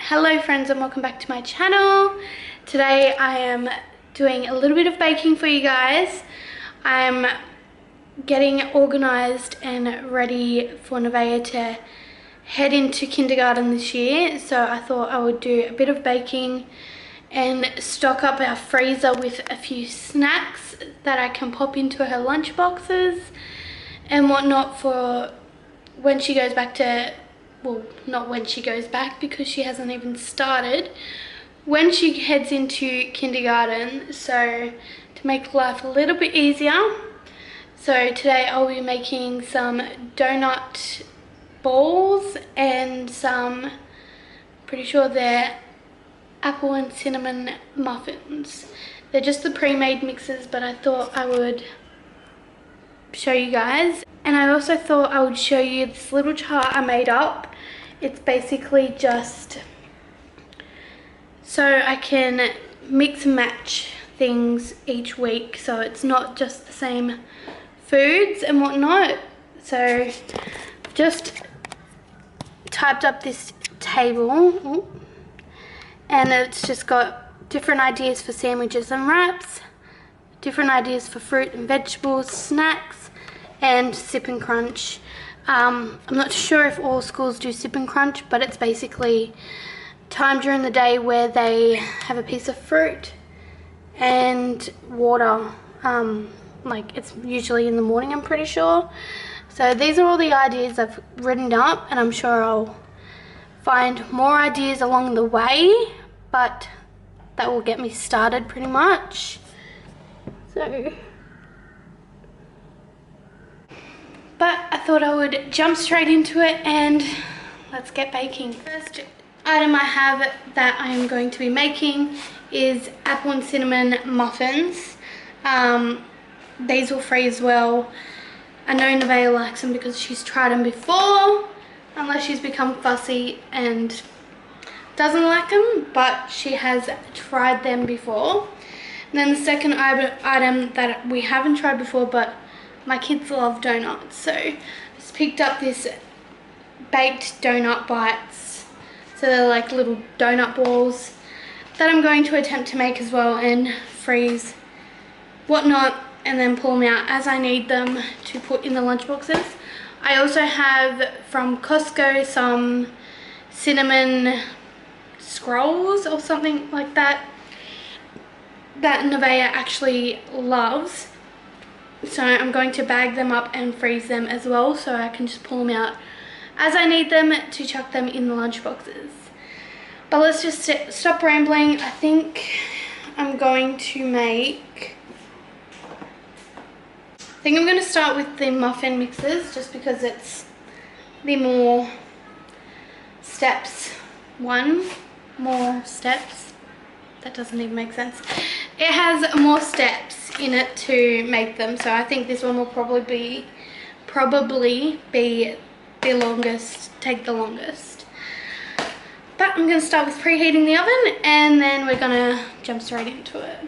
Hello friends and welcome back to my channel. Today I am doing a little bit of baking for you guys. I'm getting organized and ready for Nevaeh to head into kindergarten this year, so I thought I would do a bit of baking and stock up our freezer with a few snacks that I can pop into her lunch boxes and whatnot for when she goes back to, well, not when she goes back because she hasn't even started, when she heads into kindergarten, so to make life a little bit easier. So today I'll be making some donut balls and some, pretty sure they're apple and cinnamon muffins. They're just the pre-made mixes, but I thought I would show you guys. And I also thought I would show you this little chart I made up. It's basically just so I can mix and match things each week, so it's not just the same foods and whatnot. So just typed up this table, and it's just got different ideas for sandwiches and wraps, different ideas for fruit and vegetables, snacks, and sip and crunch. I'm not sure if all schools do sip and crunch, but it's basically time during the day where they have a piece of fruit and water. Like it's usually in the morning, I'm pretty sure. So these are all the ideas I've written up, and I'm sure I'll find more ideas along the way, but that will get me started pretty much. So, but I thought I would jump straight into it and let's get baking. First item I have that I am going to be making is apple and cinnamon muffins. These will freeze well. I know Nevaeh likes them because she's tried them before, unless she's become fussy and doesn't like them, but she has tried them before. And then the second item that we haven't tried before, but my kids love donuts, so I just picked up this baked donut bites. So they're like little donut balls that I'm going to attempt to make as well and freeze whatnot and then pull them out as I need them to put in the lunch boxes. I also have from Costco some cinnamon scrolls or something like that that Nevaeh actually loves. So I'm going to bag them up and freeze them as well, so I can just pull them out as I need them to chuck them in the lunch boxes. But let's just stop rambling. I think I'm going to start with the muffin mixes, just because it's the more steps. More steps. That doesn't even make sense. It has more steps in it to make them, so I think this one will probably be the longest, take the longest. But I'm going to start with preheating the oven, and then we're going to jump straight into it.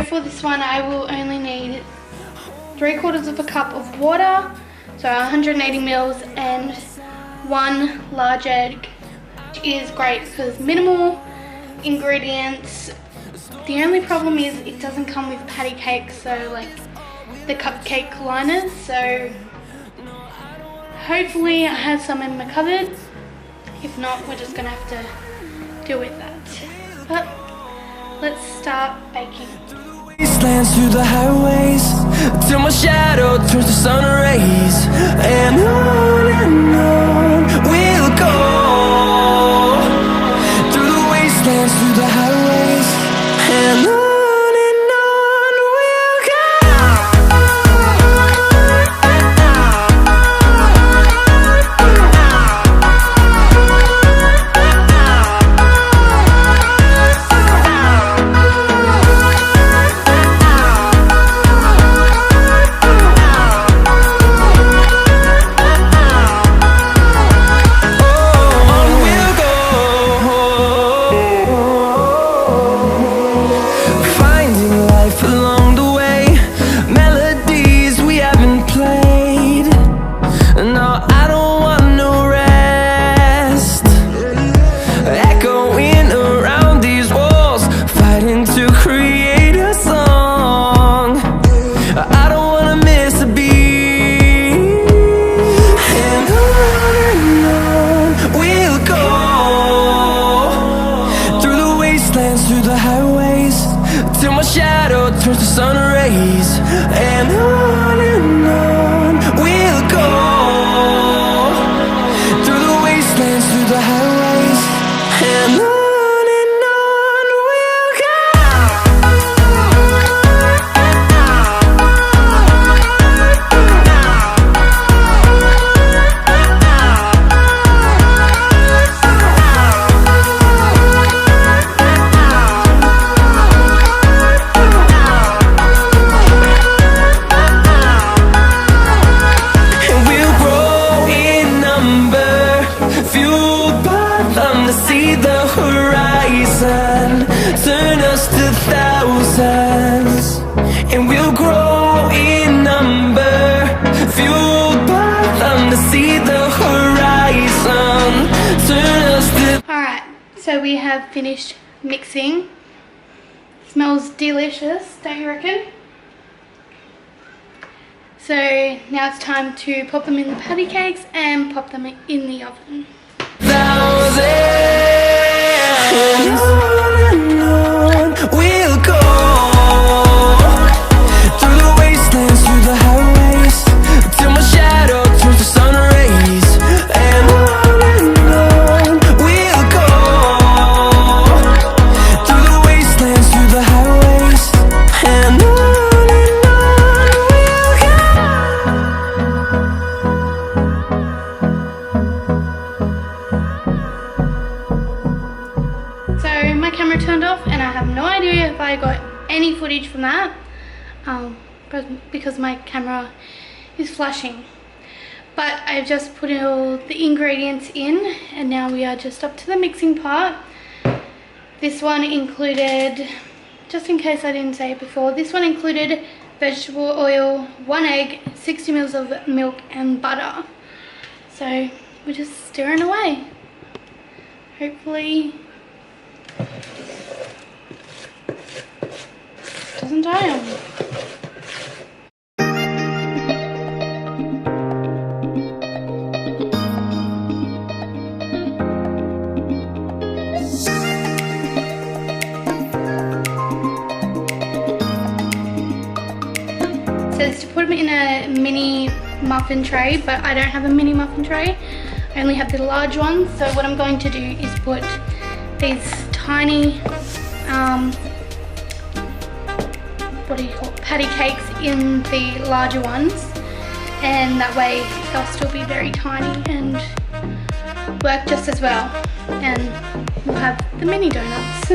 For this one I will only need 3/4 cup of water, so 180 mils, and 1 large egg, which is great because minimal ingredients. The only problem is it doesn't come with patty cakes, so like the cupcake liners, so hopefully I have some in my cupboard. If not, we're just gonna have to deal with that. But let's start baking. Wastelands through the highways, till my shadow turns to sun rays, and on we'll go, through the wastelands, through the highways, and on we'll go. and on we'll go, through the wastelands, through the highways, and on we'll go. See the horizon, turn us to thousands, and we'll grow in number, fueled by them to see the horizon, turn us to... Alright, so we have finished mixing. Smells delicious, don't you reckon? So now it's time to pop them in the patty cakes and pop them in the oven. And on we'll go, through the wastelands, through the highways, till my shadow turns to sun rays. And on we'll go, through the wastelands, through the highways, and on turned off, and I have no idea if I got any footage from that because my camera is flashing. But I've just put all the ingredients in, and now we are just up to the mixing part. This one included, just in case I didn't say it before, this one included vegetable oil, 1 egg, 60 ml of milk and butter. So we're just stirring away. Hopefully doesn't die on me. It says to put them in a mini muffin tray, but I don't have a mini muffin tray. I only have the large ones. So what I'm going to do is put these tiny patty cakes in the larger ones, and that way they'll still be very tiny and work just as well, and we'll have the mini donuts.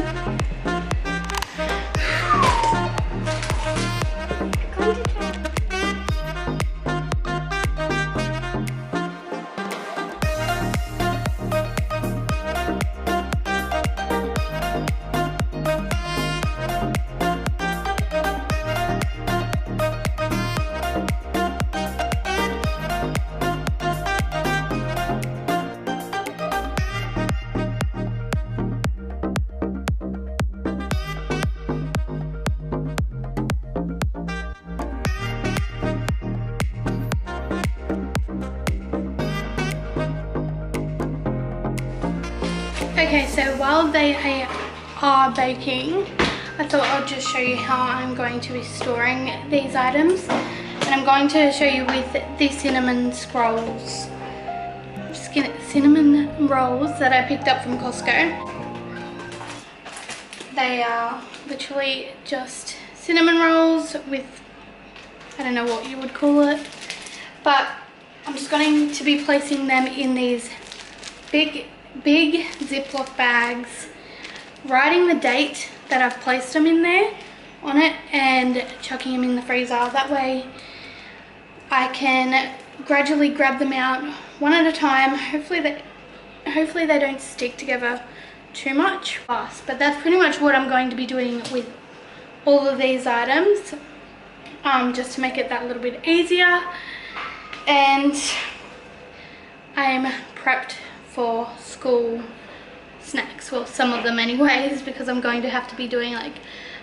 Okay, so while they are baking, I thought I'll just show you how I'm going to be storing these items. And I'm going to show you with the cinnamon scrolls. Cinnamon rolls that I picked up from Costco. They are literally just cinnamon rolls with, I don't know what you would call it, but I'm just going to be placing them in these big Ziploc bags, writing the date that I've placed them in there on it, and chucking them in the freezer. That way I can gradually grab them out one at a time. Hopefully they don't stick together too much fast. But that's pretty much what I'm going to be doing with all of these items, just to make it that little bit easier. And I'm prepped for school snacks, well, some of them anyways, because I'm going to have to be doing like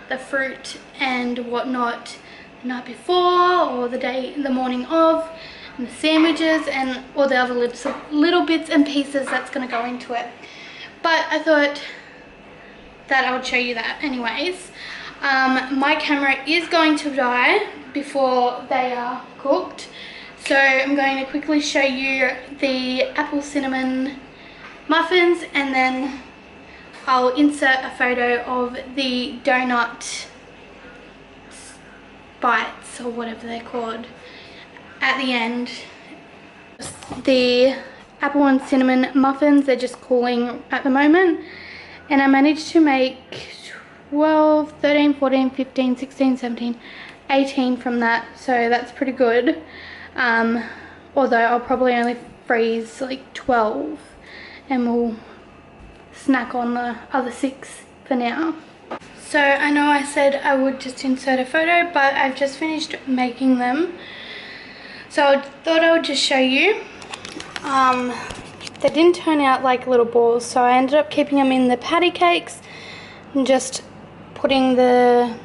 the fruit and whatnot the night before or the morning of, and the sandwiches and all the other little bits and pieces that's going to go into it. But I thought that I would show you that anyways. My camera is going to die, before they are cooked. So I'm going to quickly show you the apple cinnamon muffins, and then I'll insert a photo of the donut bites or whatever they're called at the end. The apple and cinnamon muffins, they're just cooling at the moment, and I managed to make 12, 13, 14, 15, 16, 17, 18 from that, so that's pretty good. Although I'll probably only freeze like 12 and we'll snack on the other 6 for now. So I know I said I would just insert a photo, but I've just finished making them. So I thought I would just show you. They didn't turn out like little balls, so I ended up keeping them in the patty cakes and just putting the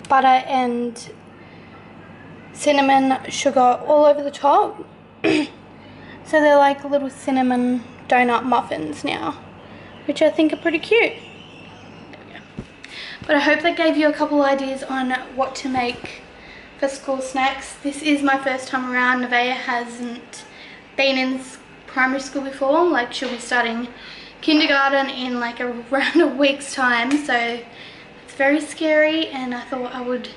butter and cinnamon sugar all over the top. So they're like little cinnamon donut muffins now, which I think are pretty cute. But I hope that gave you a couple ideas on what to make for school snacks. This is my first time around. Nevaeh hasn't been in primary school before. Like, she'll be starting kindergarten in like around a week's time, so it's very scary, and I thought I would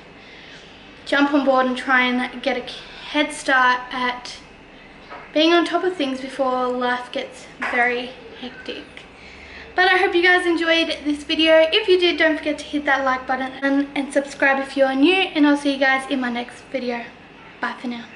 jump on board and try and get a head start at being on top of things before life gets very hectic. But I hope you guys enjoyed this video. If you did, don't forget to hit that like button and subscribe if you are new, and I'll see you guys in my next video. Bye for now.